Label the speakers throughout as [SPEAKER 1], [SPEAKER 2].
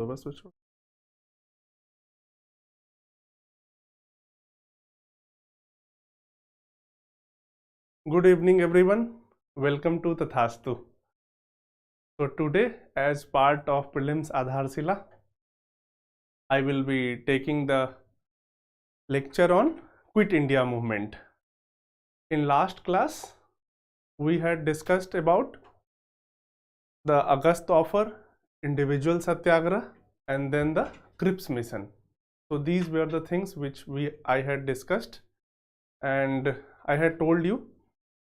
[SPEAKER 1] तो बस पूछो। Good evening, everyone. Welcome to Tathastu. So today, as part of Prelims Aadharshila, I will be taking the lecture on Quit India movement. In last class, we had discussed about the August offer, individual satyagrah, and then the Cripps mission. So these were the things which I had discussed, and I had told you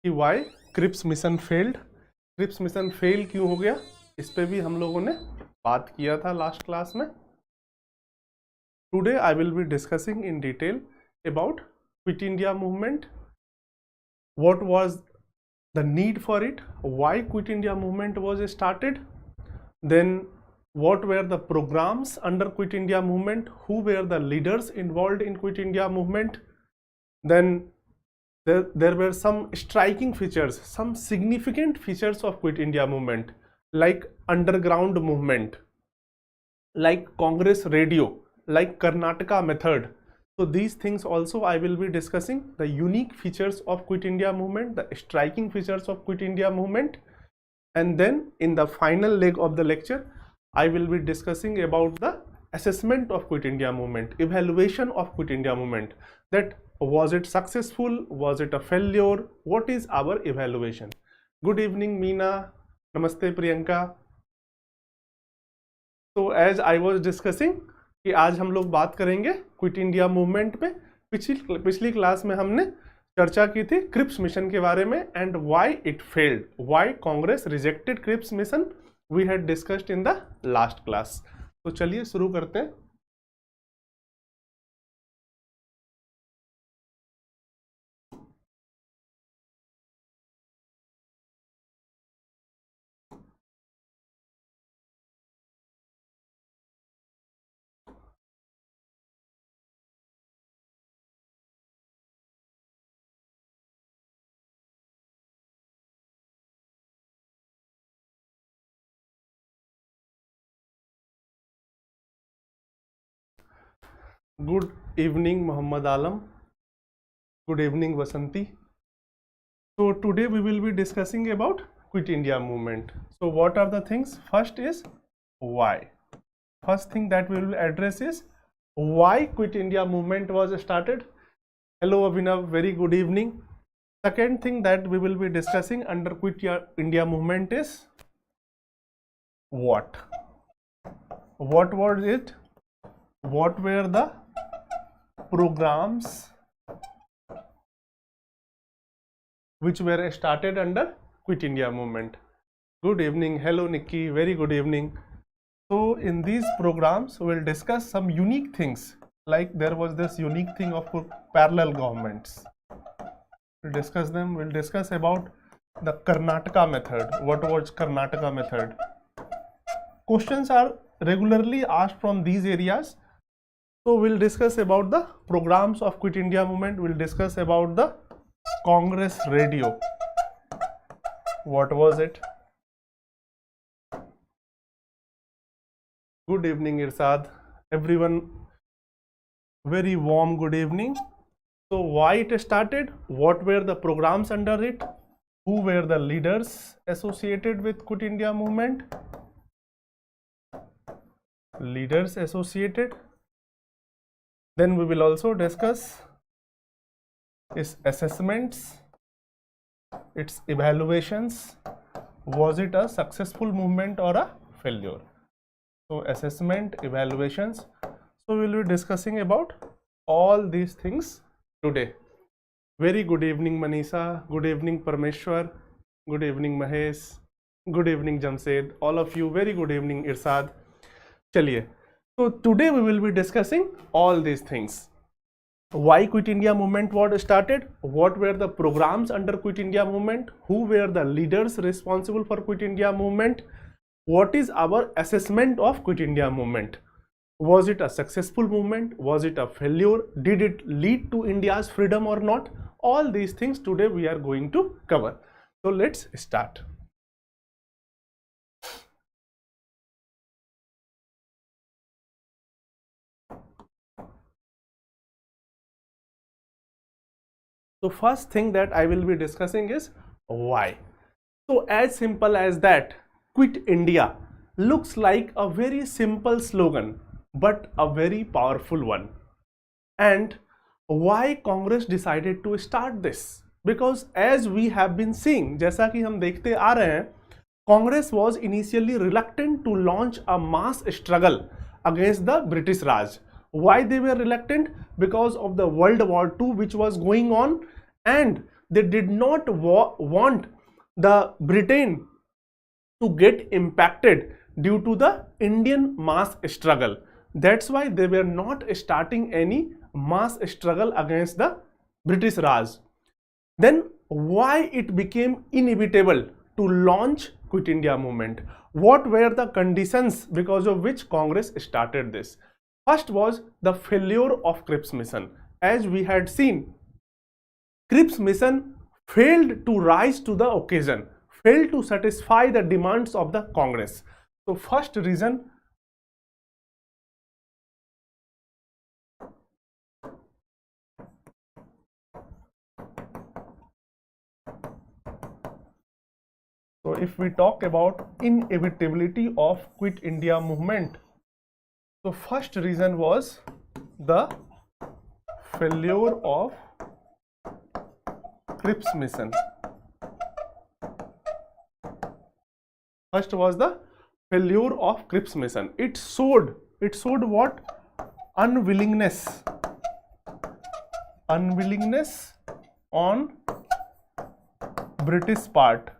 [SPEAKER 1] कि why Cripps mission failed, Cripps mission fail क्यों हो गया, इस पे भी हम लोगों ने बात किया था लास्ट क्लास में. Today I will be discussing in detail about quit India movement, what was the need for it, why quit India movement was started, then what were the programs under Quit India movement, who were the leaders involved in Quit India movement, then there were some striking features, some significant features of Quit India movement, like underground movement, like Congress radio, like Karnataka method. So these things also I will be discussing, the unique features of Quit India movement, the striking features of Quit India movement, and then in the final leg of the lecture I will be discussing about the assessment of Quit India movement, evaluation of Quit India movement, that was it successful, was it a failure, what is our evaluation. Good evening Meena, namaste Priyanka. So as I was discussing कि आज हम लोग बात करेंगे quit India movement पे. पिछली class में हमने चर्चा की थी क्रिप्स मिशन के बारे में, and why it failed, why Congress rejected Cripps mission, we had discussed in the last class. तो चलिए शुरू करते हैं. Good evening Muhammad Alam, good evening Vasanti. So today we will be discussing about Quit India movement. So what are the things? First is why. First thing that we will address is why Quit India movement was started. Hello Abhinav, very good evening. Second thing that we will be discussing under Quit India movement is what. What was it? What were the programs which were started under Quit India movement? Good evening. Hello Nikki, very good evening. So in these programs we will discuss some unique things, like there was this unique thing of parallel governments. We'll discuss them. We'll discuss about the Karnataka method. What was Karnataka method? Questions are regularly asked from these areas. So we'll discuss about the programs of Quit India movement. We'll discuss about the Congress radio. What was it? Good evening Irsad. Everyone, very warm good evening. So why it started? What were the programs under it? Who were the leaders associated with Quit India movement? Leaders associated. Then we will also discuss its assessments, its evaluations. Was it a successful movement or a failure? So assessment, evaluations. So we will be discussing about all these things today. Very good evening Manisha, good evening Parmeshwar, good evening Mahesh, good evening Jamshed, all of you, very good evening Irsad. Chaliye. So today we will be discussing all these things. Why Quit India movement was started? What were the programs under Quit India movement? Who were the leaders responsible for Quit India movement? What is our assessment of Quit India movement? Was it a successful movement? Was it a failure? Did it lead to India's freedom or not? All these things today we are going to cover. So let's start. So first thing that I will be discussing is why. So as simple as that, Quit India looks like a very simple slogan, but a very powerful one. And why Congress decided to start this? Because as we have been seeing, जैसा कि हम देखते आ रहे हैं, Congress was initially reluctant to launch a mass struggle against the British Raj. Why they were reluctant? Because of the World War II which was going on, and they did not want the Britain to get impacted due to the Indian mass struggle. That's why they were not starting any mass struggle against the British Raj. Then why it became inevitable to launch Quit India movement? What were the conditions because of which Congress started this? First was the failure of Cripps mission. As we had seen, Cripps mission failed to rise to the occasion, failed to satisfy the demands of the Congress. So first reason, so if we talk about inevitability of Quit India movement, so first reason was the failure of Cripps mission. First was the failure of Cripps mission. It showed what? Unwillingness on British part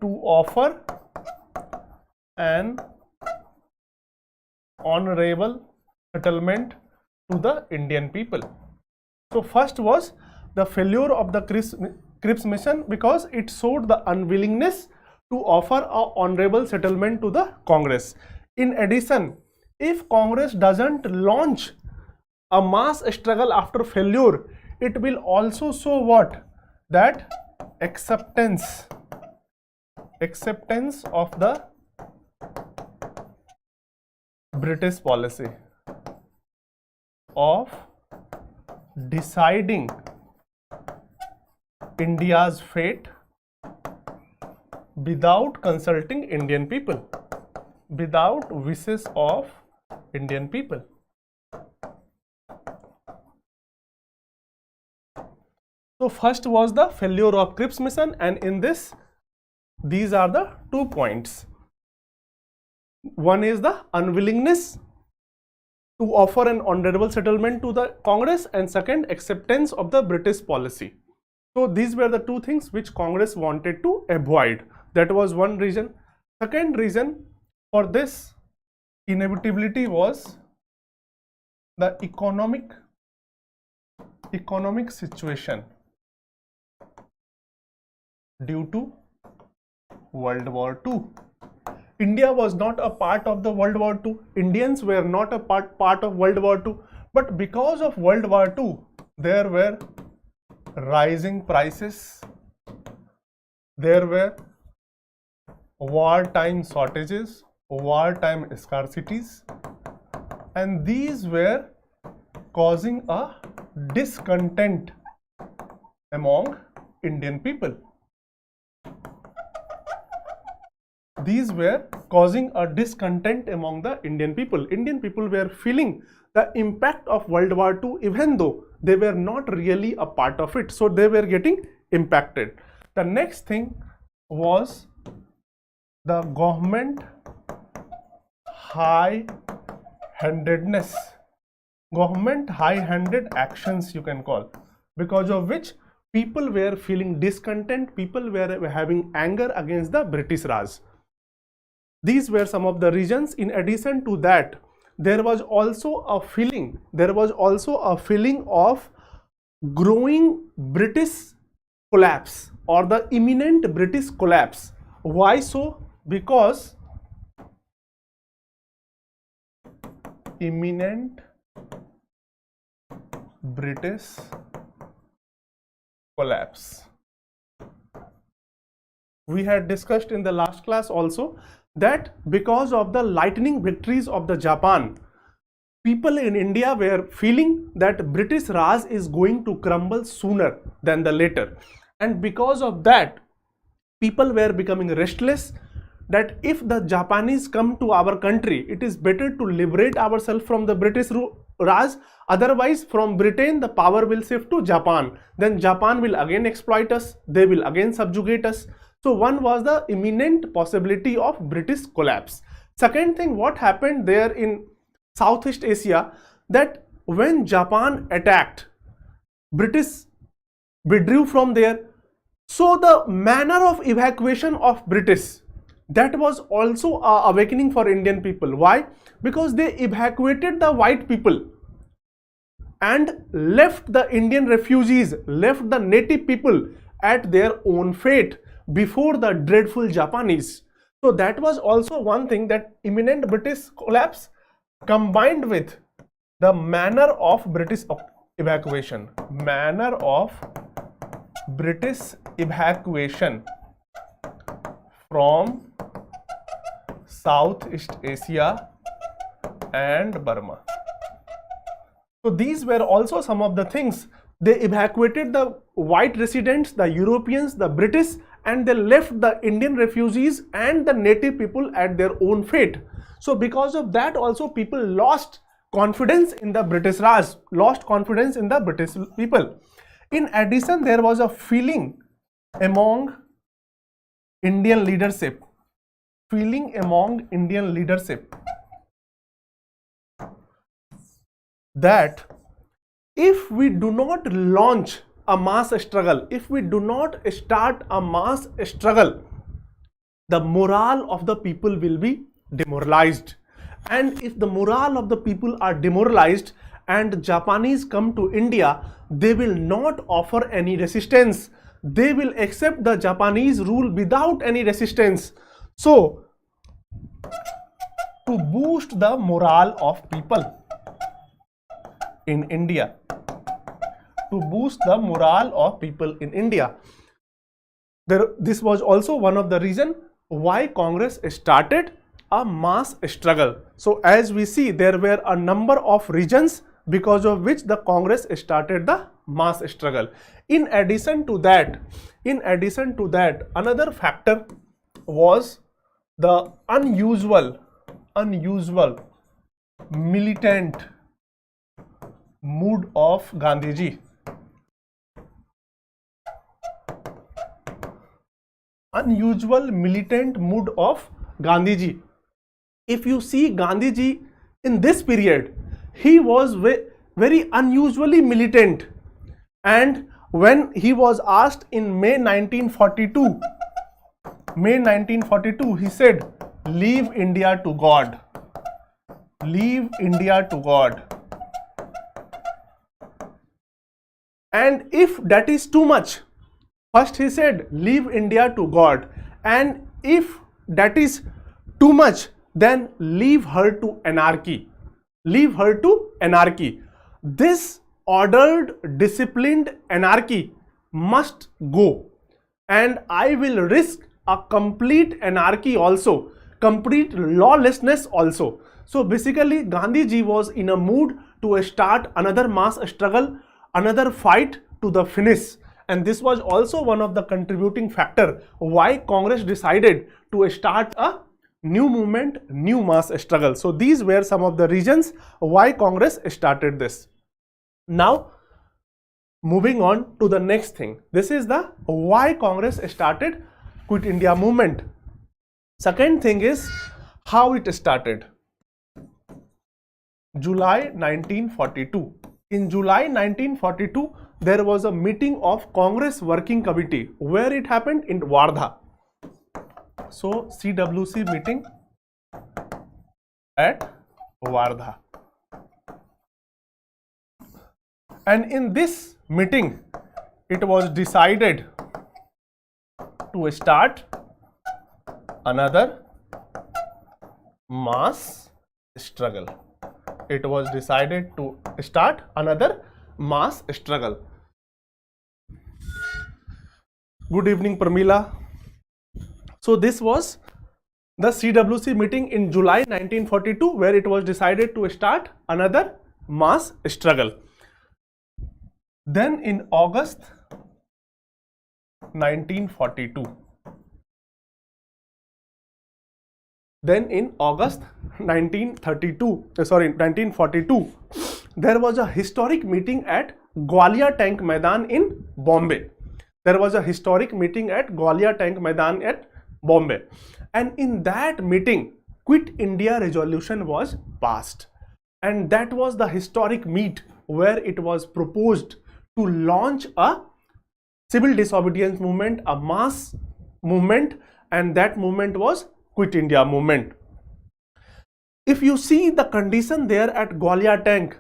[SPEAKER 1] to offer an honorable settlement to the Indian people. So first was the failure of the Cripps mission because it showed the unwillingness to offer an honorable settlement to the Congress. In addition, if Congress doesn't launch a mass struggle after failure, it will also show what? That acceptance of the British policy of deciding India's fate without consulting Indian people, without wishes of Indian people. So first was the failure of Cripps mission, and in this, these are the 2 points. One is the unwillingness to offer an honorable settlement to the Congress, and second, acceptance of the British policy. So these were the 2 things which Congress wanted to avoid. That was one reason. Second reason for this inevitability was the economic situation due to World War II. India was not a part of the World War II. Indians were not a part of World War II. But because of World War II, there were rising prices, there were wartime shortages, wartime scarcities, and these were causing a discontent among Indian people. These were causing a discontent among the Indian people. Indian people were feeling the impact of World War II even though they were not really a part of it. So they were getting impacted. The next thing was the government high-handedness, government high-handed actions you can call, because of which people were feeling discontent, people were having anger against the British Raj. These were some of the reasons. In addition to that, there was also a feeling of growing British collapse or the imminent British collapse. Why so? Because imminent British collapse. We had discussed in the last class also that because of the lightning victories of the Japan, people in India were feeling that British Raj is going to crumble sooner than the later, and because of that people were becoming restless that if the Japanese come to our country, it is better to liberate ourselves from the British Raj. Otherwise, from Britain, the power will shift to Japan. Then Japan will again exploit us. They will again subjugate us. So one was the imminent possibility of British collapse. Second thing, what happened there in Southeast Asia, that when Japan attacked, British withdrew from there. So the manner of evacuation of British, that was also an awakening for Indian people. Why? Because they evacuated the white people and left the Indian refugees, left the native people at their own fate before the dreadful Japanese. So that was also one thing, that imminent British collapse combined with the manner of British evacuation. Manner of British evacuation from Southeast Asia and Burma. So these were also some of the things. They evacuated the white residents, the Europeans, the British, and they left the Indian refugees and the native people at their own fate. So because of that also people lost confidence in the British Raj, lost confidence in the British people. In addition, there was a feeling among Indian leadership, that if we do not launch a mass struggle, if we do not start a mass struggle, the morale of the people will be demoralized. And if the morale of the people are demoralized and Japanese come to India, they will not offer any resistance. They will accept the Japanese rule without any resistance. So, to boost the morale of people in India, this was also one of the reasons why Congress started a mass struggle. So as we see, there were a number of reasons because of which the Congress started the mass struggle. In addition to that, another factor was the unusual militant mood of Gandhiji. Unusual militant mood of Gandhiji. If you see Gandhiji in this period, he was very unusually militant, and when he was asked in May 1942, he said, "Leave India to God. Leave India to God." And if that is too much, first he said, "Leave India to God," and if that is too much, then leave her to anarchy. Leave her to anarchy. This ordered, disciplined anarchy must go, and I will risk a complete anarchy also, complete lawlessness also. So basically, Gandhiji was in a mood to start another mass struggle, another fight to the finish. And this was also one of the contributing factor why Congress decided to start a new movement, new mass struggle. So these were some of the reasons why Congress started this. Now, moving on to the next thing. This is the why Congress started Quit India movement. Second thing is how it started. July 1942. In July 1942, there was a meeting of Congress Working Committee. Where it happened? In Wardha. So CWC meeting at Wardha. And in this meeting, it was decided to start another mass struggle. It was decided to start another mass struggle. Good evening, Pramila. So this was the CWC meeting in July 1942, where it was decided to start another mass struggle. Then in August 1942, in August 1942, there was a historic meeting at Gwalior Tank Maidan in Bombay. And in that meeting, Quit India resolution was passed. And that was the historic meet where it was proposed to launch a civil disobedience movement, a mass movement, and that movement was Quit India movement. If you see the condition there at Gwalior Tank,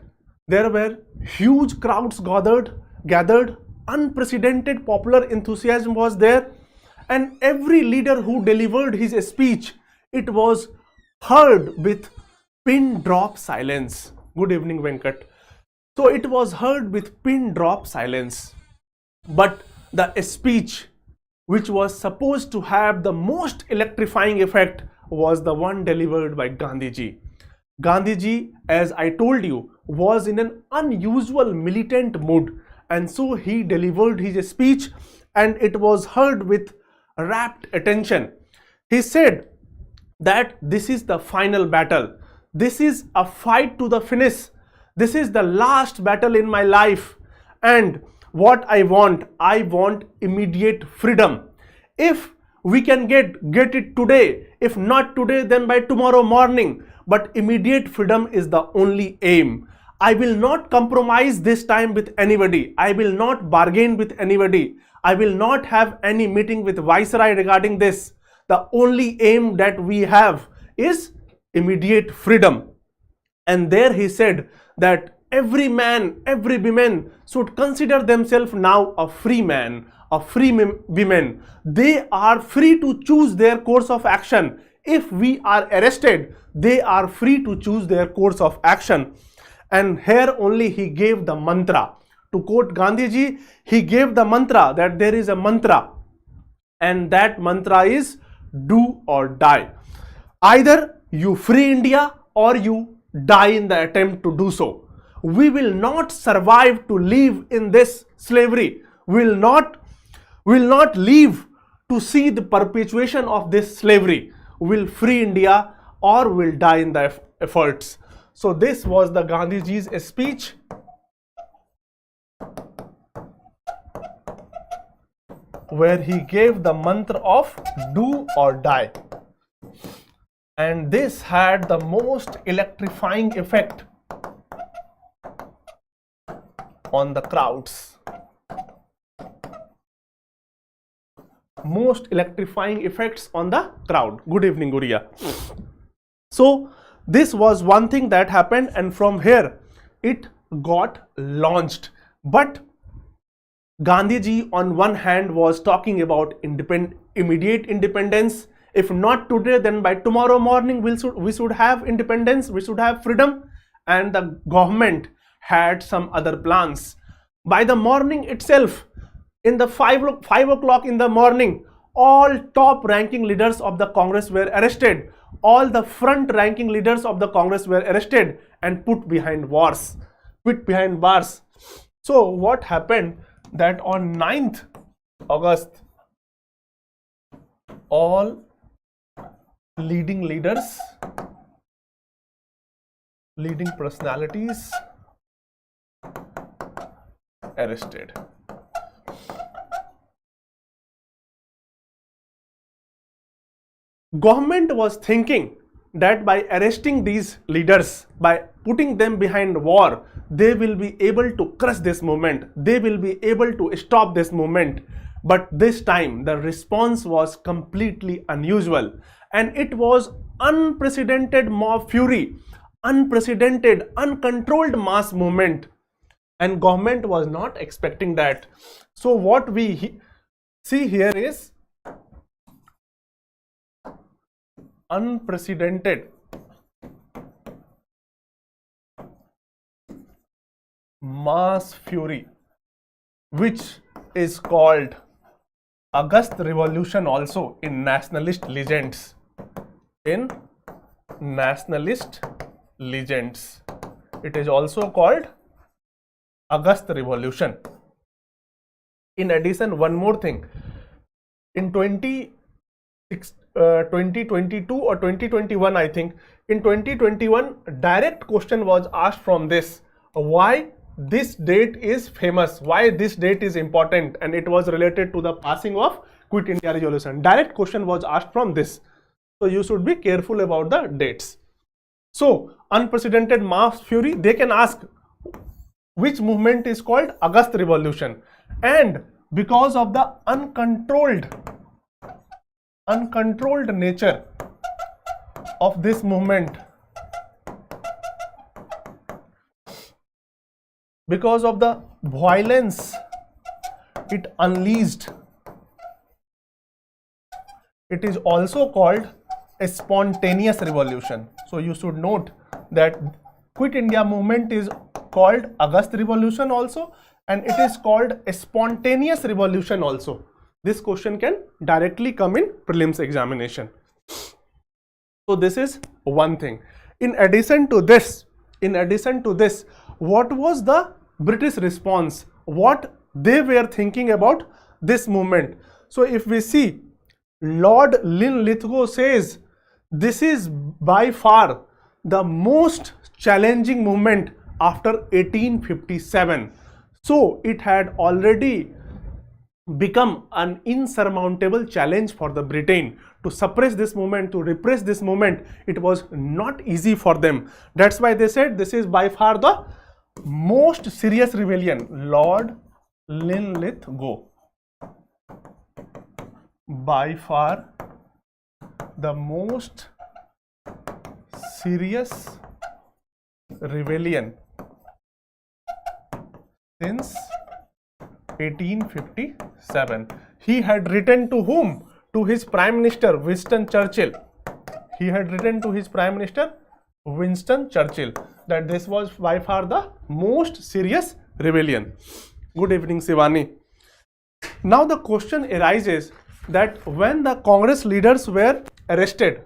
[SPEAKER 1] there were huge crowds gathered, unprecedented popular enthusiasm was there, and every leader who delivered his speech, it was heard with pin drop silence. Good evening, Venkat. So it was heard with pin drop silence. But the speech which was supposed to have the most electrifying effect was the one delivered by Gandhiji. Gandhiji, as I told you, was in an unusual militant mood, and so he delivered his speech and it was heard with rapt attention. He said that this is the final battle. This is a fight to the finish. This is the last battle in my life. And what I want immediate freedom. If we can get it today, if not today, then by tomorrow morning. But immediate freedom is the only aim. I will not compromise this time with anybody. I will not bargain with anybody. I will not have any meeting with Viceroy regarding this. The only aim that we have is immediate freedom. And there he said that every man, every woman should consider themselves now a free man, a free woman. They are free to choose their course of action. If we are arrested, they are free to choose their course of action. And here only he gave the mantra. To quote Gandhiji, he gave the mantra that there is a mantra, and that mantra is do or die. Either you free India or you die in the attempt to do so. We will not survive to live in this slavery. We will not live to see the perpetuation of this slavery. We will free India or will die in the efforts. So this was the Gandhiji's speech. Where he gave the mantra of do or die. And this had the most electrifying effect on the crowds. Most electrifying effects on the crowd. Good evening, Guria. So this was one thing that happened, and from here it got launched. But Gandhiji on one hand was talking about immediate independence. If not today, then by tomorrow morning we should have independence, we should have freedom. And the government had some other plans. By the morning itself, in the 5 o'clock in the morning, all top ranking leaders of the Congress were arrested. All the front ranking leaders of the Congress were arrested and put behind bars. So what happened? That on 9th August, all leading leaders, leading personalities arrested. Government was thinking that by arresting these leaders, by putting them behind war, they will be able to crush this movement. They will be able to stop this movement. But this time the response was completely unusual, and it was unprecedented mob fury, unprecedented, uncontrolled mass movement, and government was not expecting that. So what we see here is unprecedented mass fury, which is called August Revolution also in nationalist legends. in nationalist legends. It is also called August Revolution. In addition, one more thing, in 2022 or 2021, I think, in 2021, direct question was asked from this, why this date is famous, why this date is important, and it was related to the passing of Quit India Resolution. Direct question was asked from this. So you should be careful about the dates. So unprecedented mass fury, they can ask which movement is called August Revolution, and because of the uncontrolled nature of this movement, because of the violence it unleashed, it is also called a spontaneous revolution. So you should note that Quit India movement is called August Revolution also, and it is called a spontaneous revolution also. This question can directly come in prelims examination. So this is one thing. In addition to this, what was the British response? What they were thinking about this movement? So if we see, Lord Linlithgow says this is by far the most challenging movement after 1857. So it had already become an insurmountable challenge for the Britain to suppress this movement, to repress this movement. It was not easy for them. That's why they said this is by far the most serious rebellion. Lord Linlithgow, by far the most serious rebellion since 1857. He had written to whom? To his Prime Minister Winston Churchill. He had written to his Prime Minister Winston Churchill that this was by far the most serious rebellion. Good evening, Shivani. Now the question arises that when the Congress leaders were arrested,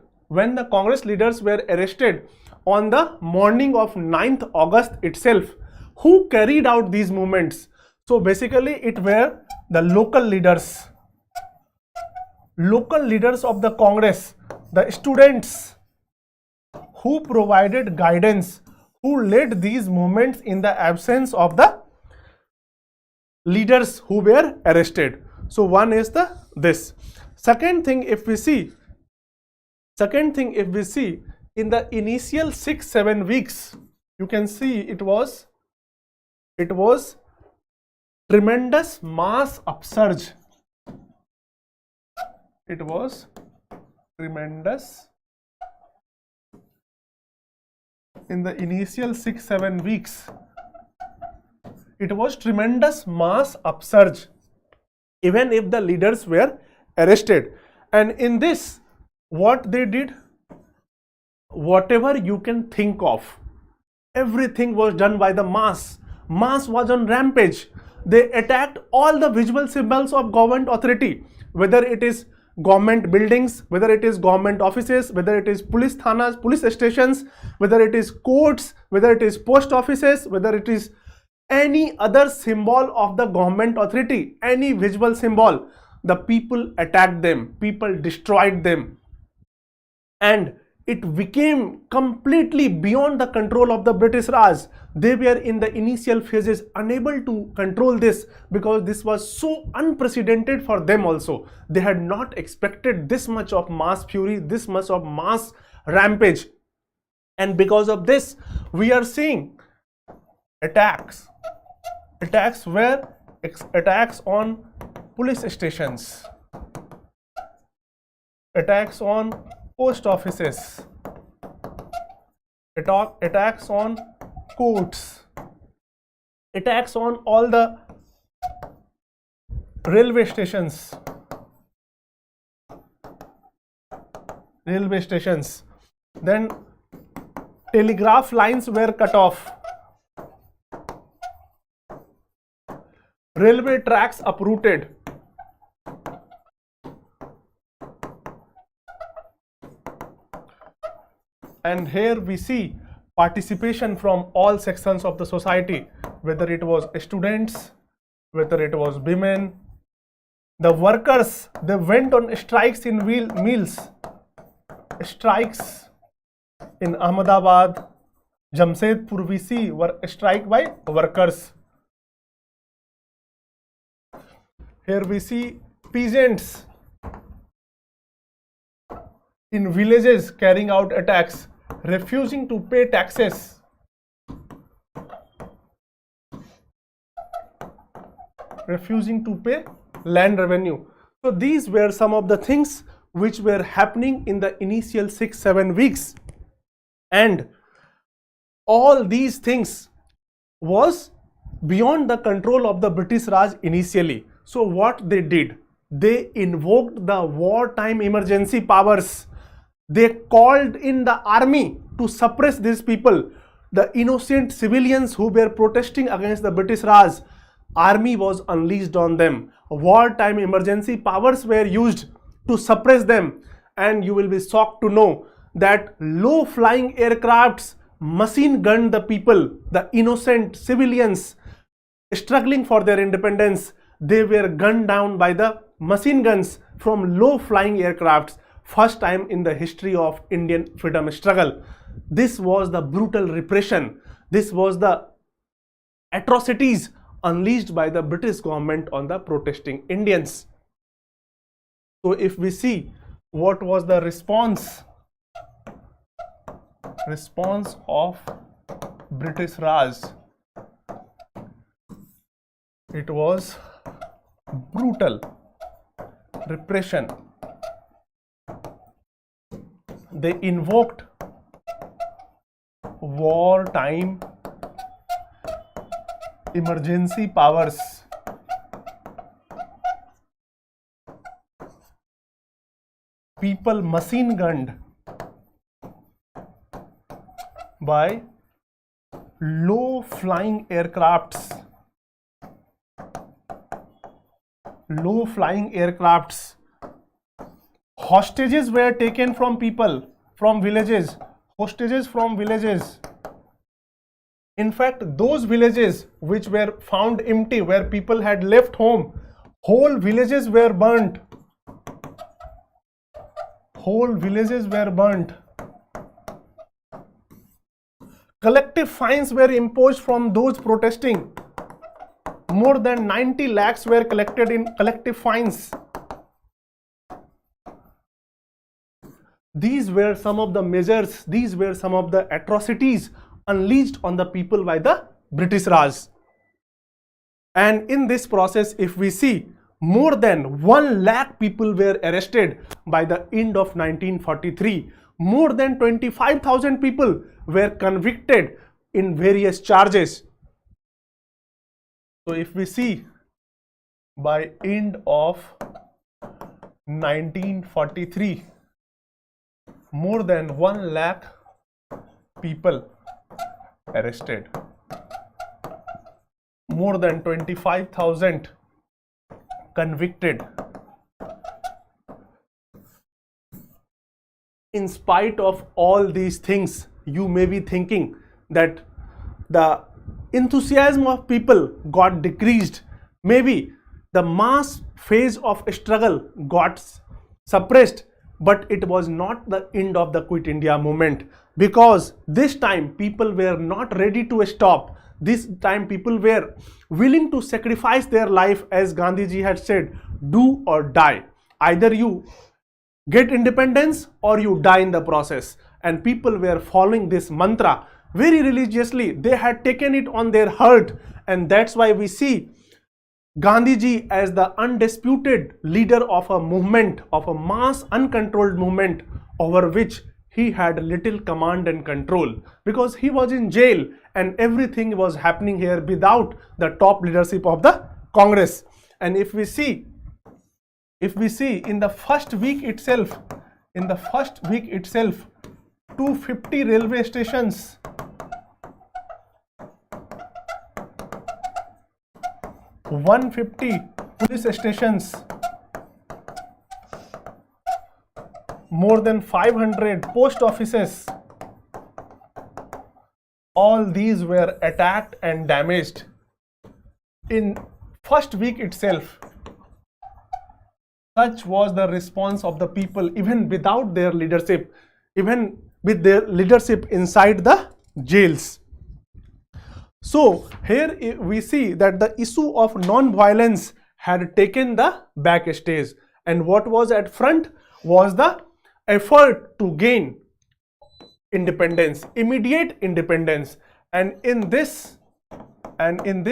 [SPEAKER 1] on the morning of 9th August itself, who carried out these movements? So basically it were the local leaders of the Congress, the students who provided guidance, who led these movements in the absence of the leaders who were arrested. So one is this. Second thing, if we see in the initial 6-7 weeks, you can see it was tremendous mass upsurge. It was tremendous in the initial 6-7 weeks. It was tremendous mass upsurge, even if the leaders were arrested. And in this, what they did, whatever you can think of, everything was done by the mass. Mass was on rampage. They attacked all the visual symbols of government authority, whether it is government buildings, whether it is government offices, whether it is police thanas, police stations, whether it is courts, whether it is post offices, whether it is any other symbol of the government authority, any visual symbol, the people attacked them, people destroyed them, and it became completely beyond the control of the British Raj. They were in the initial phases unable to control this because this was so unprecedented for them also. They had not expected this much of mass fury, this much of mass rampage. And because of this, we are seeing attacks. Attacks were attacks on police stations, attacks on post offices, attacks on courts, attacks on all the railway stations. Then telegraph lines were cut off, railway tracks uprooted, and here we see participation from all sections of the society, whether it was students, whether it was women, the workers. They went on strikes in mills, strikes in Ahmedabad, Jamshedpur. We see were strike by workers. Here we see peasants in villages carrying out attacks, refusing to pay taxes. Refusing to pay land revenue. So these were some of the things which were happening in the initial 6-7 weeks, and all these things was beyond the control of the British Raj initially. So what they did, they invoked the wartime emergency powers. They called in the army to suppress these people, the innocent civilians who were protesting against the British Raj. Army was unleashed on them. Wartime emergency powers were used to suppress them, and you will be shocked to know that low flying aircrafts machine gunned the people, the innocent civilians struggling for their independence. They were gunned down by the machine guns from low flying aircrafts. First time in the history of Indian freedom struggle. This was the brutal repression. This was the atrocities unleashed by the British government on the protesting Indians. So if we see what was the response of British Raj, it was brutal repression. They invoked wartime emergency powers. People machine gunned by low flying aircrafts. Low flying aircrafts. Hostages were taken from people, from villages. Hostages from villages. In fact, those villages which were found empty, where people had left home, whole villages were burnt. Whole villages were burnt. Collective fines were imposed from those protesting. More than 90 lakhs were collected in collective fines. These were some of the measures, these were some of the atrocities unleashed on the people by the British Raj. And in this process, if we see, more than 1 lakh people were arrested by the end of 1943. More than 25,000 people were convicted in various charges. So if we see, by end of 1943, more than 1 lakh people arrested, more than 25,000 convicted. In spite of all these things, you may be thinking that the enthusiasm of people got decreased. Maybe the mass phase of struggle got suppressed, but it was not the end of the Quit India movement, because this time people were not ready to stop. This time people were willing to sacrifice their life, as Gandhiji had said, do or die. Either you get independence or you die in the process. And people were following this mantra very religiously. They had taken it on their heart, and that's why we see Gandhiji as the undisputed leader of a movement, of a mass uncontrolled movement over which he had little command and control, because he was in jail and everything was happening here without the top leadership of the Congress. And if we see in the first week itself, 250 railway stations, 150 police stations, more than 500 post offices, All these were attacked and damaged in first week itself. Such was the response of the people, even without their leadership, even with their leadership inside the jails. So here we see that the issue of non-violence had taken the backstage, and what was at front was the effort to gain independence, immediate independence. And in this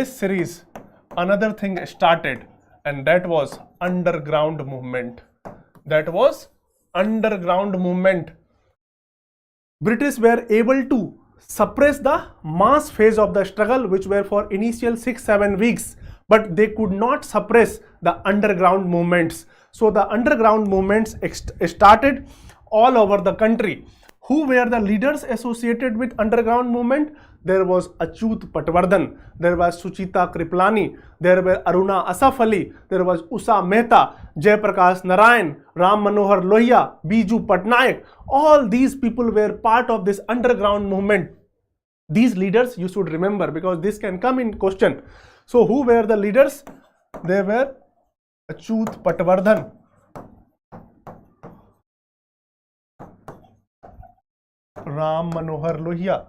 [SPEAKER 1] series, another thing started, and that was underground movement. That was underground movement. British were able to suppress the mass phase of the struggle, which were for initial 6-7 weeks, but they could not suppress the underground movements. So the underground movements started all over the country. Who were the leaders associated with underground movement? There was Achyut Patwardhan, there was Suchita Kriplani, there were Aruna Asaf Ali, there was Usha Mehta, Jayaprakash Narayan, Ram Manohar Lohia, Biju Patnaik. All these people were part of this underground movement. These leaders you should remember, because this can come in question. So who were the leaders? They were Achyut Patwardhan, Ram Manohar Lohia,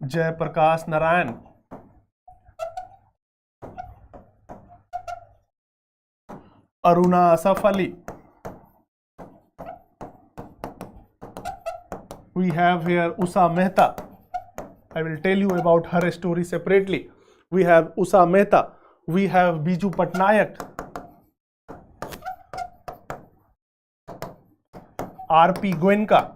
[SPEAKER 1] Jayaprakash Narayan, Aruna Asaf Ali. We have here Usha Mehta. I will tell you about her story separately. We have Usha Mehta. We have Biju Patnaik, R.P. Goenka.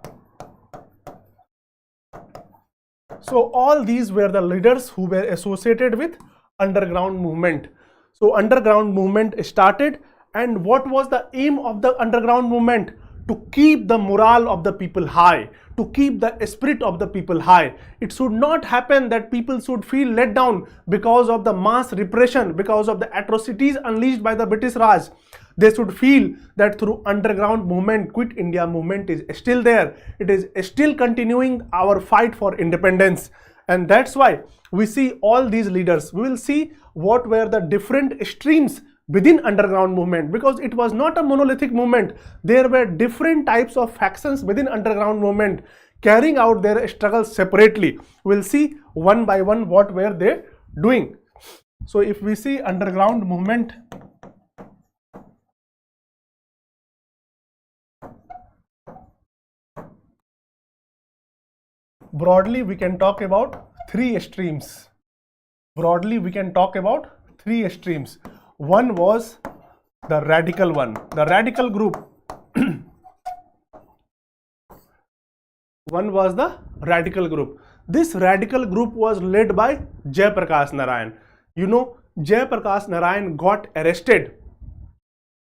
[SPEAKER 1] So all these were the leaders who were associated with underground movement. So underground movement started, and what was the aim of the underground movement? To keep the morale of the people high, to keep the spirit of the people high. It should not happen that people should feel let down because of the mass repression, because of the atrocities unleashed by the British Raj. They should feel that through underground movement, Quit India movement is still there. It is still continuing our fight for independence. And that's why we see all these leaders. We will see what were the different streams within underground movement, because it was not a monolithic movement. There were different types of factions within underground movement carrying out their struggles separately. We'll see one by one what were they doing. So if we see underground movement, broadly we can talk about three streams. Broadly we can talk about three streams. One was the radical one, the radical group. One was the radical group. This radical group was led by Jayaprakash Narayan. You know, Jayaprakash Narayan got arrested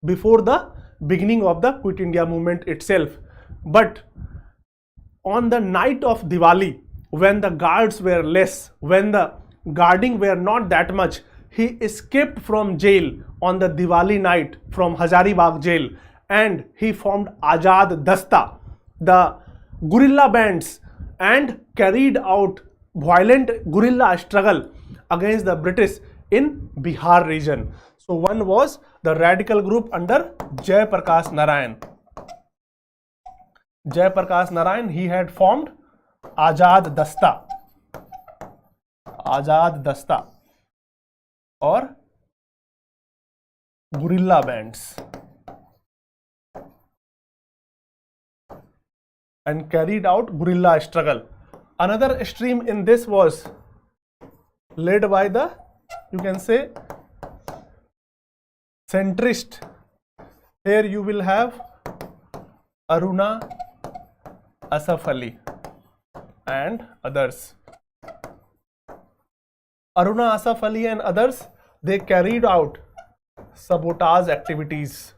[SPEAKER 1] before the beginning of the Quit India movement itself. But on the night of Diwali, when the guards were less, when the guarding were not that much, he escaped from jail on the Diwali night from Hazaribagh jail, and he formed Azad Dasta, the guerrilla bands, and carried out violent guerrilla struggle against the British in Bihar region. So one was the radical group under Jayaprakash Narayan. Jayaprakash Narayan, he had formed Azad Dasta. Azad Dasta or guerrilla bands, and carried out guerrilla struggle. Another stream in this was led by the, you can say, centrist. Here you will have Aruna Asaf Ali and others. Aruna Asaf Ali and others, they carried out sabotage activities,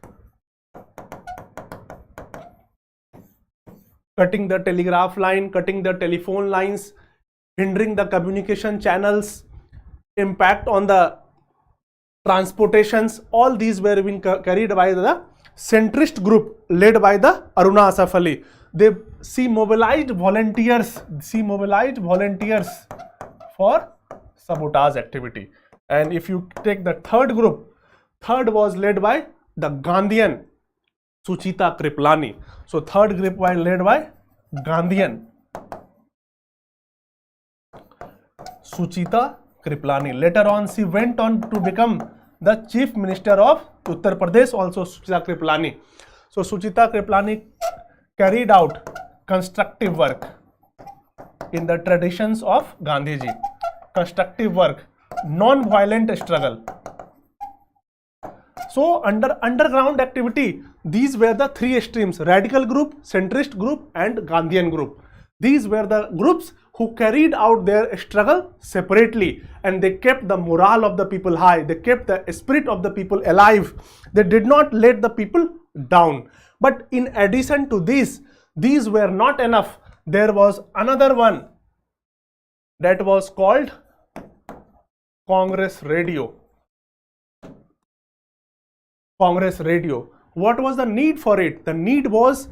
[SPEAKER 1] cutting the telegraph line, cutting the telephone lines, hindering the communication channels, impact on the transportations. All these were being carried by the centrist group led by the Aruna Asaf Ali. She mobilized volunteers for sabotage activity. And if you take the third group, third was led by the Gandhian Suchita Kriplani. So third group was led by Gandhian Suchita Kriplani. Later on, she went on to become the Chief Minister of Uttar Pradesh, also Suchita Kriplani. So Suchita Kriplani carried out constructive work in the traditions of Gandhiji. Constructive work, non-violent struggle. So under underground activity, these were the three streams: radical group, centrist group and Gandhian group. These were the groups who carried out their struggle separately, and they kept the morale of the people high. They kept the spirit of the people alive. They did not let the people down. But in addition to this, these were not enough. There was another one that was called Congress Radio. Congress Radio. What was the need for it? The need was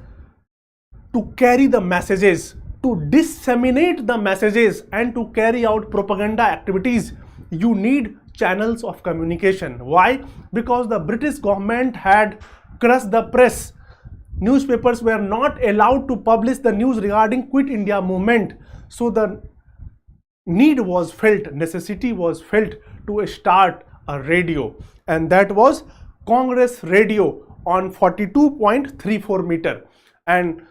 [SPEAKER 1] to carry the messages, to disseminate the messages and to carry out propaganda activities. You need channels of communication. Why? Because the British government had crushed the press. Newspapers were not allowed to publish the news regarding Quit India movement. So the need was felt, necessity was felt to start a radio, and that was Congress Radio on 42.34 meter. And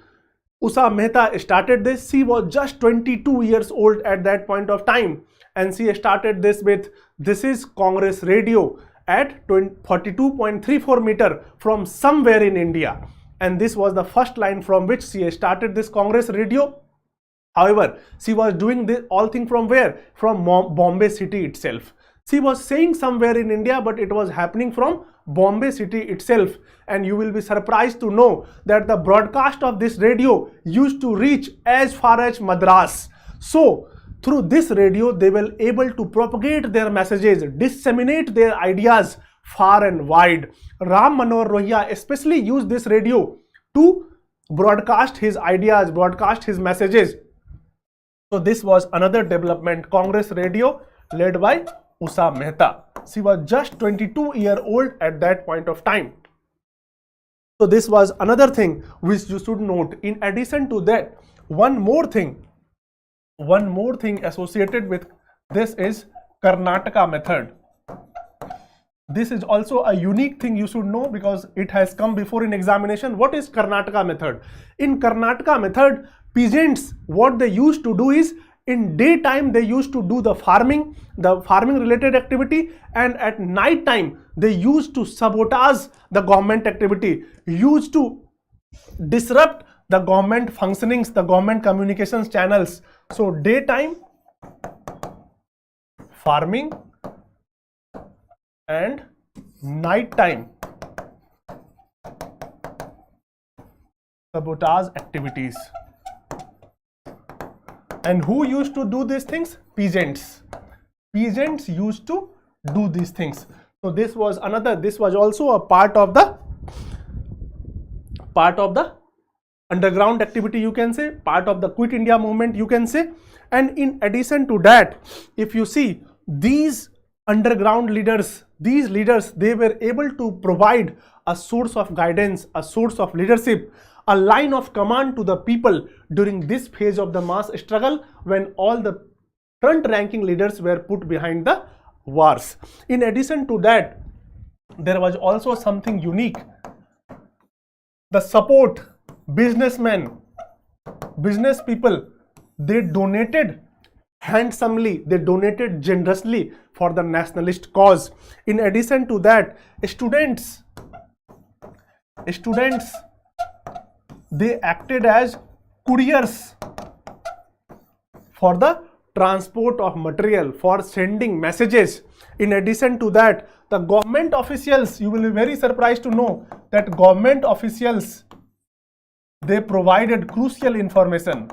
[SPEAKER 1] Usha Mehta started this. She was just 22 years old at that point of time, and she started this with, this is Congress Radio at 42.34 meter from somewhere in India. And this was the first line from which she started this Congress Radio. However, she was doing this all thing from where? From Bombay city itself. She was saying somewhere in India, but it was happening from Bombay city itself. And you will be surprised to know that the broadcast of this radio used to reach as far as Madras. So through this radio, they were able to propagate their messages, disseminate their ideas far and wide. Ram Manohar Lohia especially used this radio to broadcast his ideas, broadcast his messages. So this was another development, Congress Radio led by Usha Mehta. She was just 22-year-old at that point of time. So this was another thing which you should note. In addition to that, one more thing associated with this is Karnataka method. This is also a unique thing you should know because it has come before in examination. What is Karnataka method? In Karnataka method, peasants, what they used to do is, in daytime they used to do the farming related activity, and at night time they used to sabotage the government activity, used to disrupt the government functionings, the government communications channels. So daytime farming and nighttime sabotage activities. And who used to do these things? Peasants. Peasants used to do these things. So this was also a part of the underground activity, you can say, part of the Quit India movement, you can say. And in addition to that, if you see these underground leaders, they were able to provide a source of guidance, a source of leadership, a line of command to the people during this phase of the mass struggle when all the front ranking leaders were put behind the wars. In addition to that, there was also something unique. The support, businessmen, business people, they donated handsomely, they donated generously for the nationalist cause. In addition to that, students, they acted as couriers for the transport of material, for sending messages. In addition to that, the government officials, you will be very surprised to know that government officials, they provided crucial information.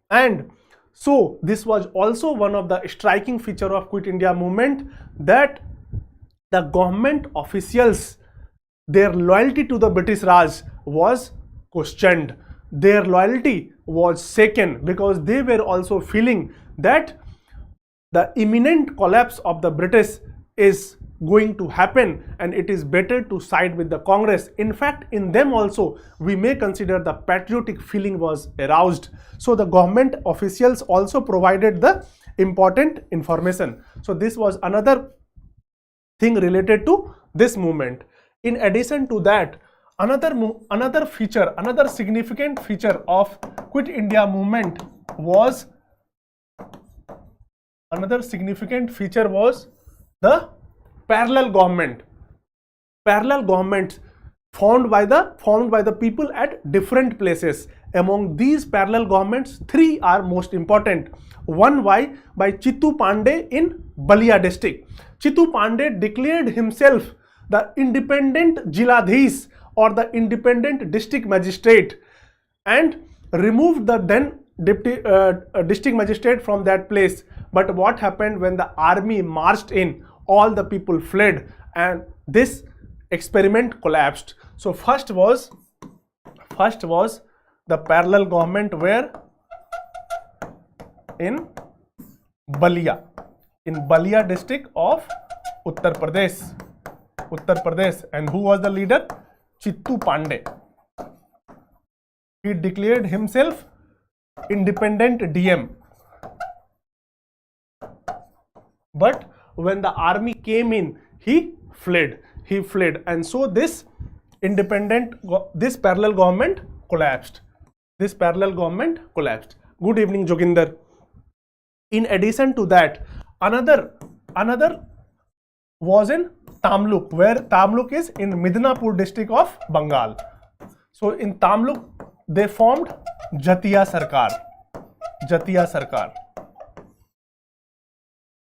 [SPEAKER 1] And so this was also one of the striking feature of Quit India movement, that the government officials, their loyalty to the British Raj was questioned. Their loyalty was shaken because they were also feeling that the imminent collapse of the British is going to happen and it is better to side with the Congress. In fact, in them also we may consider the patriotic feeling was aroused. So the government officials also provided the important information. So this was another thing related to this movement. In addition to that, another significant feature of Quit India movement was the parallel government. Parallel governments formed by the people at different places. Among these parallel governments, three are most important. One by Chittu Pandey in Balia district. Chittu Pandey declared himself the independent Jiladhis or the independent district magistrate and removed the then district magistrate from that place. But what happened when the army marched in? All the people fled and this experiment collapsed. So first was the parallel government where in Balia district of Uttar Pradesh, and who was the leader? Chittu Pandey. He declared himself independent DM, but when the army came in, he fled, and so this parallel government collapsed. Good evening, Joginder. In addition to that, another was in Tamluk, where Tamluk is in Midnapur district of Bengal. So in Tamluk they formed Jatiya Sarkar.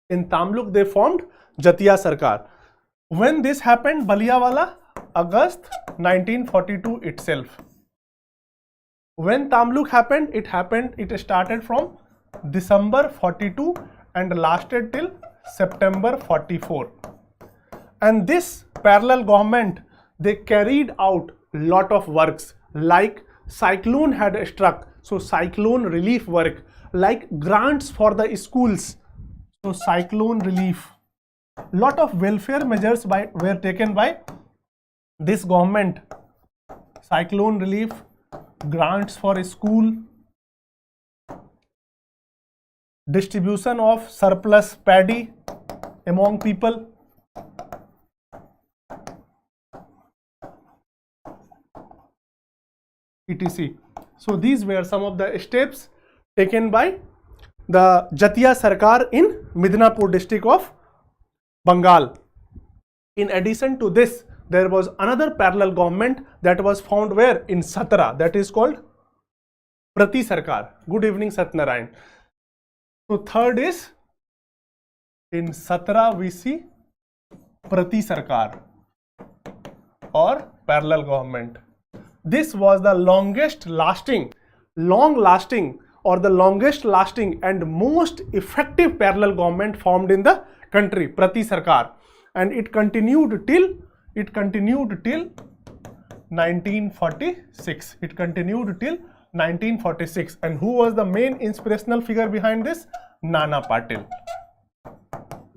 [SPEAKER 1] In Tamluk they formed Jatiya Sarkar. When this happened, Baliawala, August 1942 itself. When Tamluk happened, it started from December 42 and lasted till September 44. And this parallel government, they carried out lot of works, like cyclone had struck, so cyclone relief work, like grants for the schools, so cyclone relief. Lot of welfare measures were taken by this government. Cyclone relief, grants for school, distribution of surplus paddy among people. etc. So these were some of the steps taken by the Jatiya Sarkar in Midnapur district of Bengal. In addition to this, there was another parallel government that was found where? In Satara, that is called Prati Sarkar. Good evening, Satnarayan. So third is in Satara we see Prati Sarkar or parallel government. This was the longest lasting and most effective parallel government formed in the country, Prati Sarkar, and it continued till 1946. It continued till 1946. And who was the main inspirational figure behind this? Nana Patil.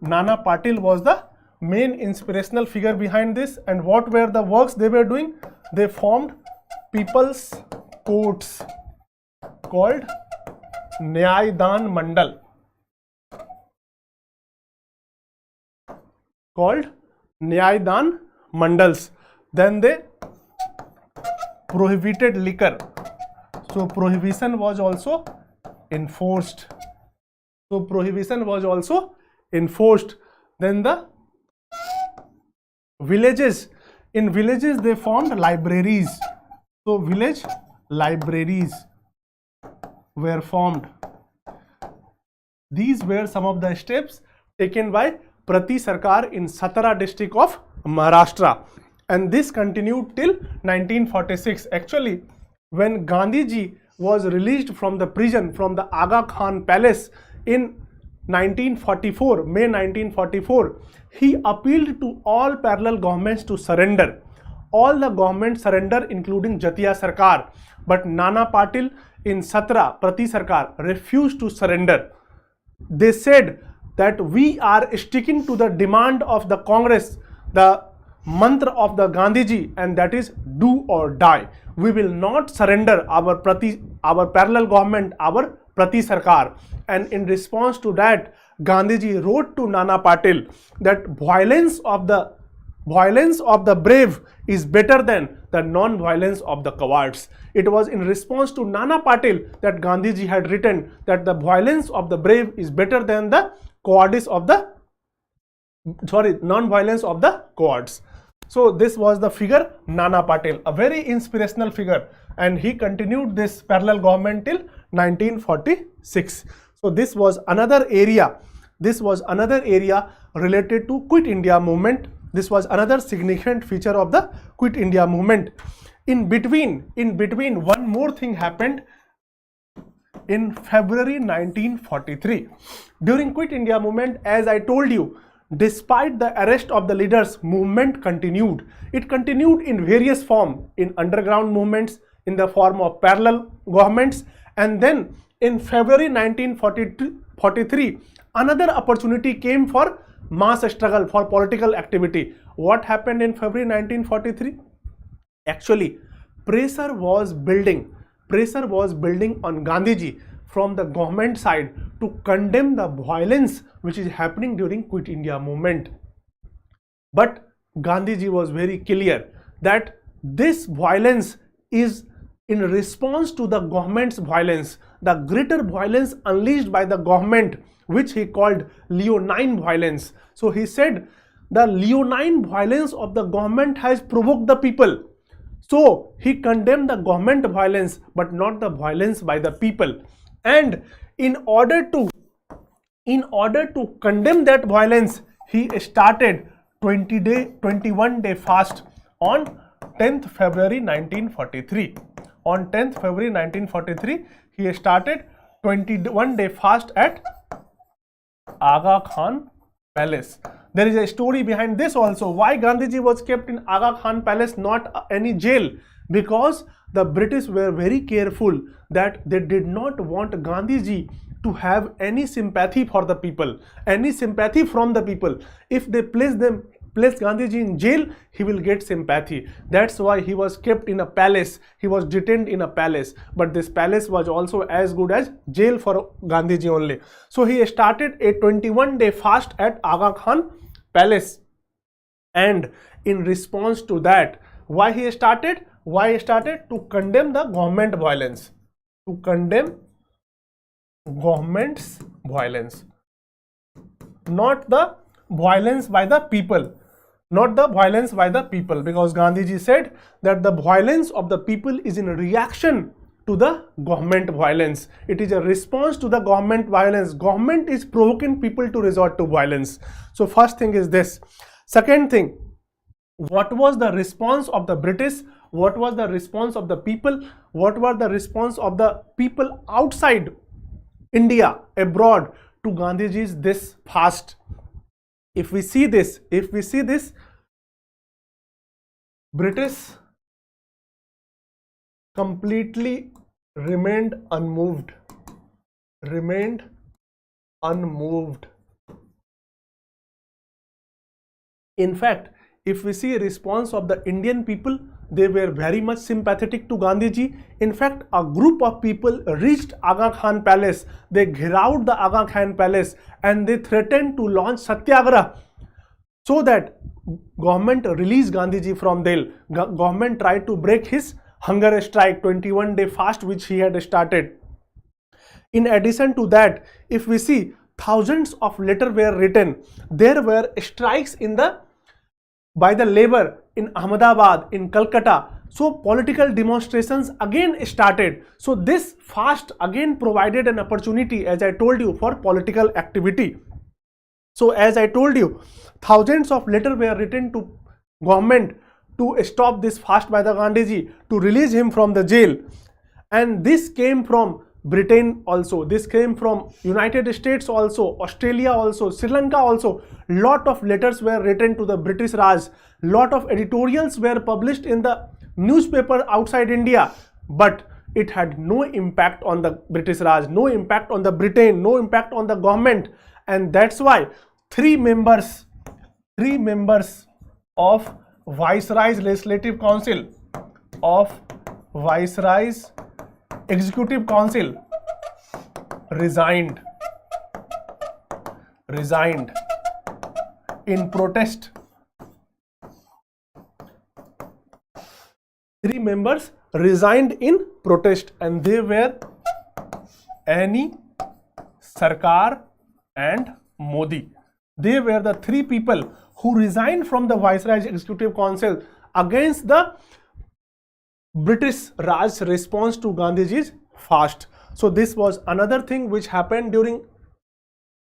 [SPEAKER 1] Nana Patil was the main inspirational figure behind this. And what were the works they were doing? They formed people's courts called Nyaydan Mandal. Called Nyaydan Mandals. Then they prohibited liquor. So prohibition was also enforced. Then the villages. In villages they formed libraries. So village libraries were formed. These were some of the steps taken by Prati Sarkar in Satara district of Maharashtra, and this continued till 1946. Actually, when Gandhiji was released from the prison, from the Aga Khan Palace in 1944, May 1944, he appealed to all parallel governments to surrender. all the government surrender including Jatiya Sarkar, but Nana Patil in Satra Prati Sarkar refused to surrender. They said that we are sticking to the demand of the Congress, the mantra of the Gandhiji, and that is do or die. We will not surrender our parallel government, our Prati Sarkar. And in response to that, Gandhiji wrote to Nana Patil that violence of the brave is better than the non-violence of the cowards. It was in response to Nana Patil that Gandhiji had written that the violence of the brave is better than the cowardice of the non-violence of the cowards. So this was the figure Nana Patil, a very inspirational figure, and he continued this parallel government till 1946. So this was another area. This was another area related to Quit India movement. This was another significant feature of the Quit India movement. In between, one more thing happened in February 1943. During Quit India movement, as I told you, despite the arrest of the leaders, movement continued. It continued in various forms, in underground movements, in the form of parallel governments, and then in February 1943, another opportunity came for mass struggle, for political activity. What happened in February 1943? Actually, pressure was building on Gandhiji from the government side to condemn the violence which is happening during Quit India movement. But Gandhiji was very clear that this violence is in response to the government's violence, the greater violence unleashed by the government, which he called leonine violence. So he said the leonine violence of the government has provoked the people. So he condemned the government violence, but not the violence by the people. And in order to condemn that violence, he started 21-day fast on 10th February 1943. On 10th February 1943, he started 21-day fast at Aga Khan Palace. There is a story behind this also. Why Gandhiji was kept in Aga Khan Palace, not any jail? Because the British were very careful that they did not want Gandhiji to have any sympathy for the people, any sympathy from the people. If they place Gandhiji in jail, he will get sympathy. That's why he was kept in a palace. He was detained in a palace. But this palace was also as good as jail for Gandhiji only. So he started a 21-day fast at Aga Khan Palace. And in response to that, why he started? To condemn the government violence. To condemn government's violence. Not the violence by the people. Not the violence by the people, because Gandhiji said that the violence of the people is in reaction to the government violence. It is a response to the government violence. Government is provoking people to resort to violence. So first thing is this. Second thing, what was the response of the British? What was the response of the people? What were the response of the people outside India, abroad, to Gandhiji's this fast? If we see this, British completely remained unmoved. In fact, if we see a response of the Indian people, they were very much sympathetic to Gandhiji. In fact, a group of people reached Aga Khan Palace. They gheraoed the Aga Khan Palace and they threatened to launch Satyagraha so that government release Gandhiji from jail. Government tried to break his hunger strike, 21-day fast which he had started. In addition to that, if we see, thousands of letters were written. There were strikes by the labor in Ahmedabad, in Calcutta. So political demonstrations again started. So this fast again provided an opportunity, as I told you, for political activity. So as I told you, thousands of letters were written to government to stop this fast by the Gandhiji, to release him from the jail. And this came from Britain also, this came from United States also, Australia also, Sri Lanka also. Lot of letters were written to the British Raj, lot of editorials were published in the newspaper outside India, but it had no impact on the British Raj, no impact on the Britain, no impact on the government. And that's why three members of Viceroy's Legislative Council, of Viceroy's Executive Council resigned in protest. 3 members resigned in protest, and they were Annie, Sarkar and Modi. They were the 3 people who resigned from the Viceroy's Executive Council against the British Raj's response to Gandhiji's fast. So this was another thing which happened during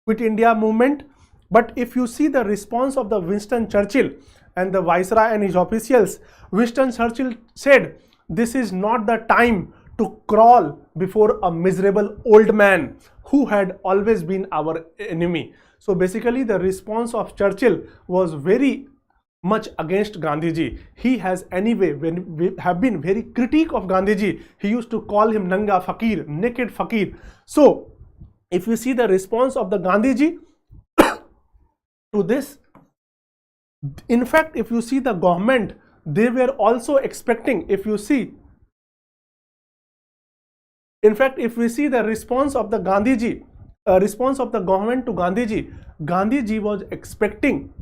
[SPEAKER 1] Quit India movement. But if you see the response of the Winston Churchill and the Viceroy and his officials, Winston Churchill said, this is not the time to crawl before a miserable old man who had always been our enemy. So basically the response of Churchill was very much against Gandhiji. He has anyway, when we have been very critique of Gandhiji, he used to call him Nanga Fakir, naked Fakir. So if you see the response of the Gandhiji to this, in fact, if you see the government, they were also expecting, if you see, in fact, if we see the response of the Gandhiji, response of the government to Gandhiji, Gandhiji was expecting,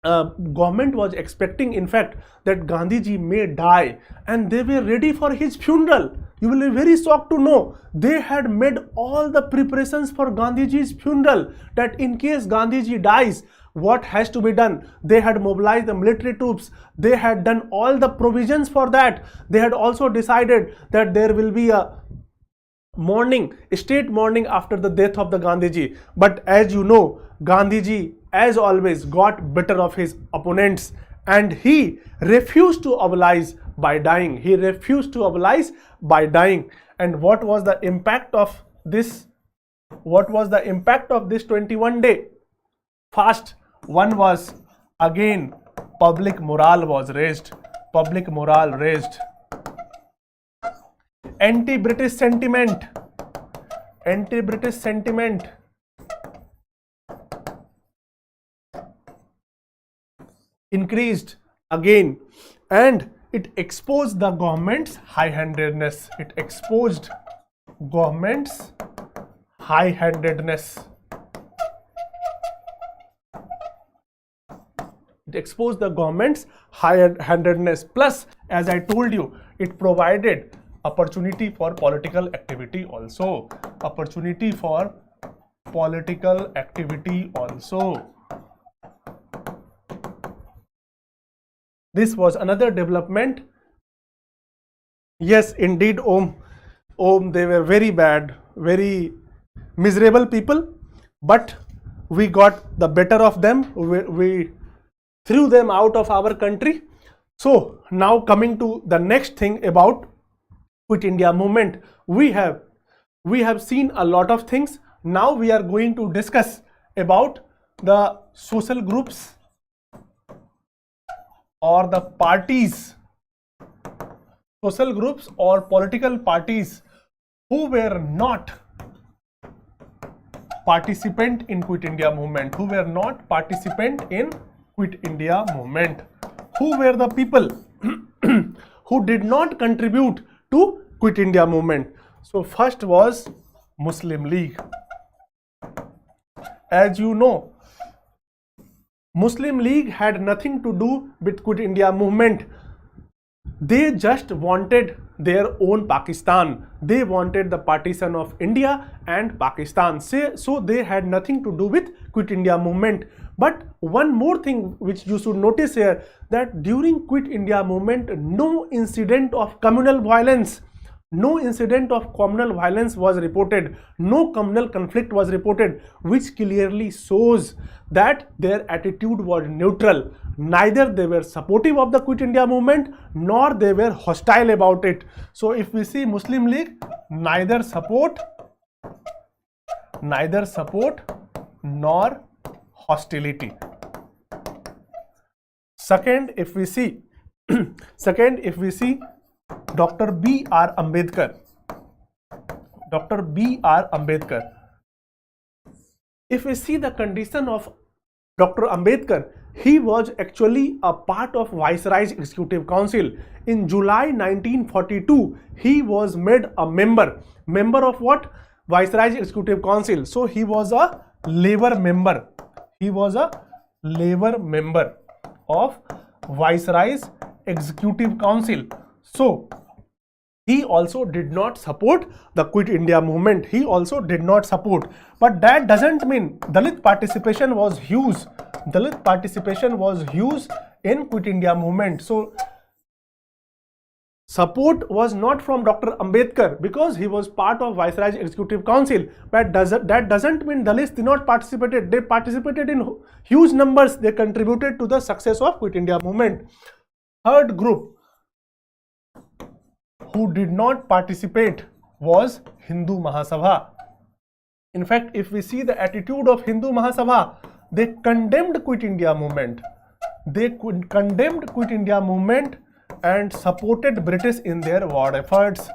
[SPEAKER 1] government was expecting in fact that Gandhiji may die, and they were ready for his funeral. You will be very shocked to know they had made all the preparations for Gandhiji's funeral, that in case Gandhiji dies, what has to be done. They had mobilized the military troops, they had done all the provisions for that. They had also decided that there will be a mourning, state mourning after the death of the Gandhiji. But as you know, Gandhiji as always got better of his opponents, and he refused to oblige by dying. He refused to oblige by dying. And what was the impact of this? What was the impact of this 21-day fast? One was, again, public morale was raised. Public morale raised. Anti-British sentiment. Anti-British sentiment increased again, and it exposed the government's high-handedness. It exposed government's high-handedness. It exposed the government's high-handedness. Plus, as I told you, it provided opportunity for political activity also. Opportunity for political activity also. This was another development. Yes, indeed, Om, they were very bad, very miserable people, but we got the better of them. We threw them out of our country. So now coming to the next thing about Quit India movement, we have seen a lot of things. Now we are going to discuss about the social groups or the parties, social groups or political parties who were not participant in Quit India movement, who were not participant in Quit India movement. Who were the people who did not contribute to Quit India movement? So first was Muslim League. As you know, Muslim League had nothing to do with Quit India movement. They just wanted their own Pakistan. They wanted the partition of India and Pakistan. So they had nothing to do with Quit India movement. But one more thing which you should notice here, that during Quit India movement, no incident of communal violence, No incident of communal violence was reported. No communal conflict was reported, which clearly shows that their attitude was neutral. Neither they were supportive of the Quit India movement, nor they were hostile about it. So if we see Muslim League, neither support nor hostility. Second, if we see Dr. B.R. Ambedkar. If we see the condition of Dr. Ambedkar, he was actually a part of Viceroy's Executive Council. In July 1942, he was made a member of what? Viceroy's Executive Council. So he was a labor member. Of Viceroy's Executive Council. So he also did not support the Quit India movement. But that doesn't mean Dalit participation was huge. In Quit India movement. So support was not from Dr. Ambedkar because he was part of Viceroy's Executive Council. But that doesn't mean Dalits did not participate. They participated in huge numbers. They contributed to the success of Quit India movement. Third group who did not participate was Hindu Mahasabha. In fact, if we see the attitude of Hindu Mahasabha, they condemned Quit India movement. And supported British in their war efforts.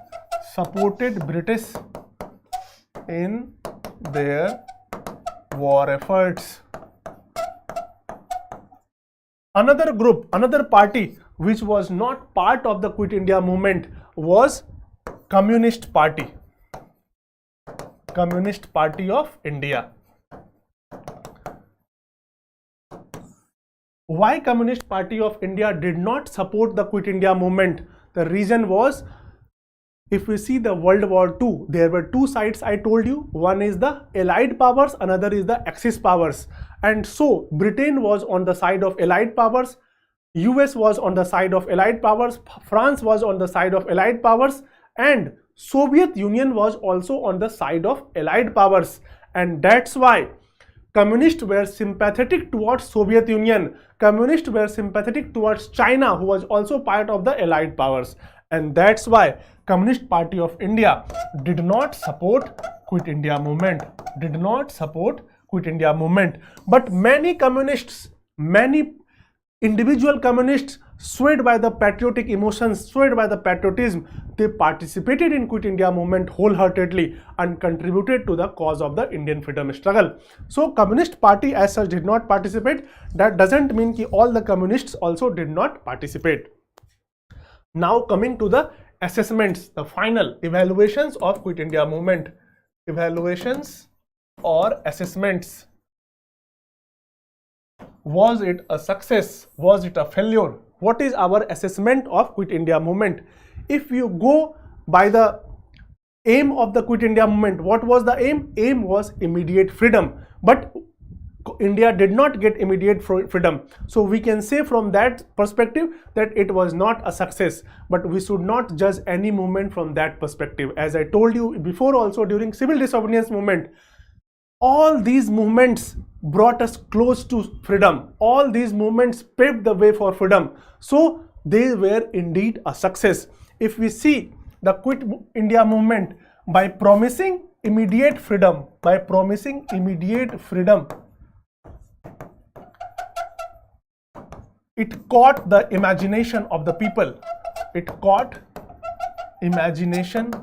[SPEAKER 1] Another party which was not part of the Quit India movement was Communist Party of India. Why Communist Party of India did not support the Quit India movement? The reason was, if we see the World War II, there were two sides I told you. One is the Allied powers, another is the Axis powers. And so Britain was on the side of Allied powers, US was on the side of Allied powers, France was on the side of Allied powers, and Soviet Union was also on the side of Allied powers. And that's why Communists were sympathetic towards Soviet Union. Communists were sympathetic towards China, who was also part of the Allied powers. And that's why Communist Party of India did not support Quit India movement. But many communists, many individual communists, swayed by the patriotic emotions, swayed by the patriotism, they participated in Quit India movement wholeheartedly and contributed to the cause of the Indian freedom struggle. So Communist Party as such did not participate. That doesn't mean that all the communists also did not participate. Now coming to the assessments, the final evaluations of Quit India movement. Evaluations or assessments. Was it a success? Was it a failure? What is our assessment of Quit India movement? If you go by the aim of the Quit India movement, what was the aim? Aim was immediate freedom. But India did not get immediate freedom. So we can say from that perspective that it was not a success. But we should not judge any movement from that perspective. As I told you before also during civil disobedience movement, all these movements brought us close to freedom. All these movements paved the way for freedom. So they were indeed a success. If we see the Quit India movement, by promising immediate freedom, it caught the imagination of the people. It caught imagination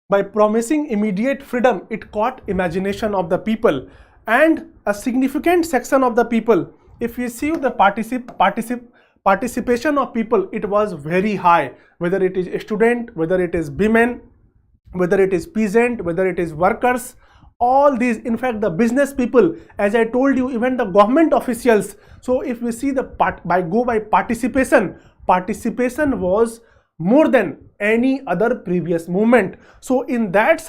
[SPEAKER 1] by promising immediate freedom, it caught imagination of the people, and a significant section of the people, if you see the participation of people, it was very high, whether it is student, whether it is women, whether it is peasant, whether it is workers, all these, in fact the business people, as I told you, even the government officials. So if we see the by participation was more than any other previous movement. So in that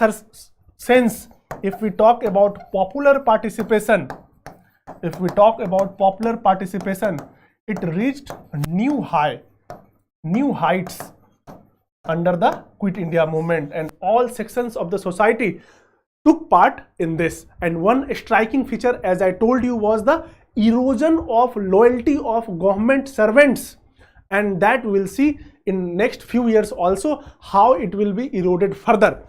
[SPEAKER 1] sense, if we talk about popular participation, it reached new heights under the Quit India movement, and all sections of the society took part in this. And one striking feature, as I told you, was the erosion of loyalty of government servants, and that we'll see in next few years also how it will be eroded further.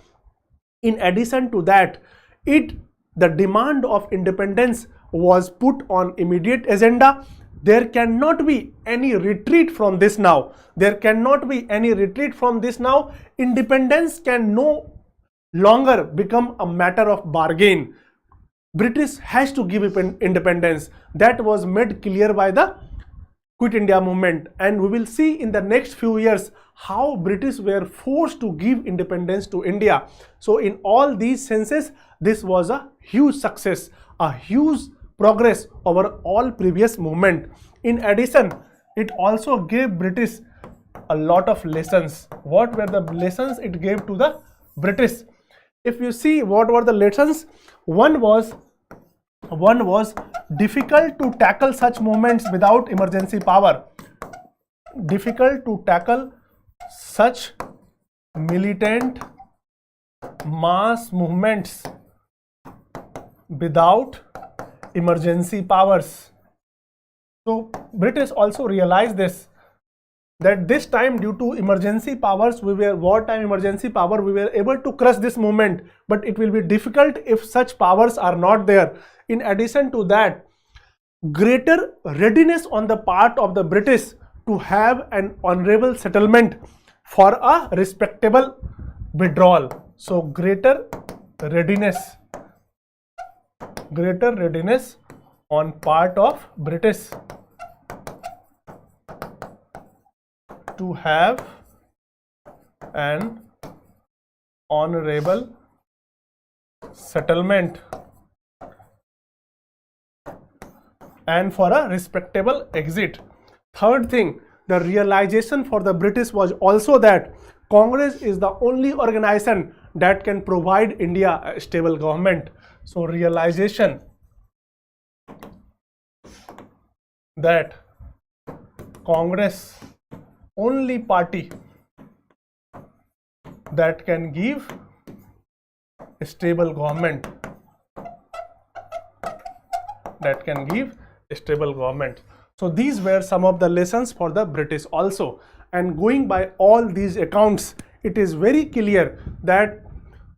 [SPEAKER 1] In addition to that, the demand of independence was put on immediate agenda. There cannot be any retreat from this now. There cannot be any retreat from this now. Independence can no longer become a matter of bargain. British has to give independence. That was made clear by the Quit India movement, and we will see in the next few years how British were forced to give independence to India. So in all these senses, this was a huge success, a huge progress over all previous movement. In addition, it also gave British a lot of lessons. What were the lessons it gave to the British? If you see what were the lessons, one was difficult to tackle such movements without emergency power. Difficult to tackle such militant mass movements without emergency powers. So British also realized this, that this time, due to emergency powers, wartime emergency power, we were able to crush this movement, but it will be difficult if such powers are not there. In addition to that, greater readiness on the part of the British to have an honorable settlement for a respectable withdrawal. So greater readiness on part of British to have an honorable settlement and for a respectable exit. Third thing, the realization for the British was also that Congress is the only organization that can provide India a stable government. So realization that Congress only party that can give a stable government, So these were some of the lessons for the British also. And going by all these accounts, it is very clear that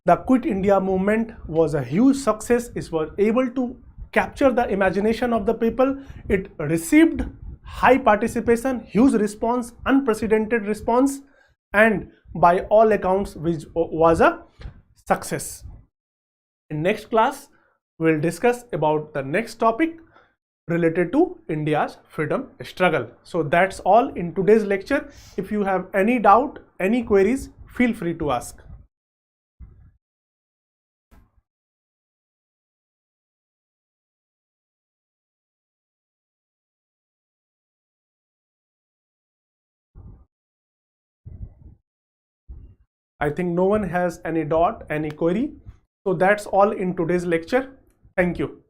[SPEAKER 1] the Quit India movement was a huge success. It was able to capture the imagination of the people. It received high participation, huge response, unprecedented response, and by all accounts, which was a success. In next class, we'll discuss about the next topic related to India's freedom struggle. So that's all in today's lecture. If you have any doubt, any queries, feel free to ask. I think no one has any doubt, any query. So that's all in today's lecture. Thank you.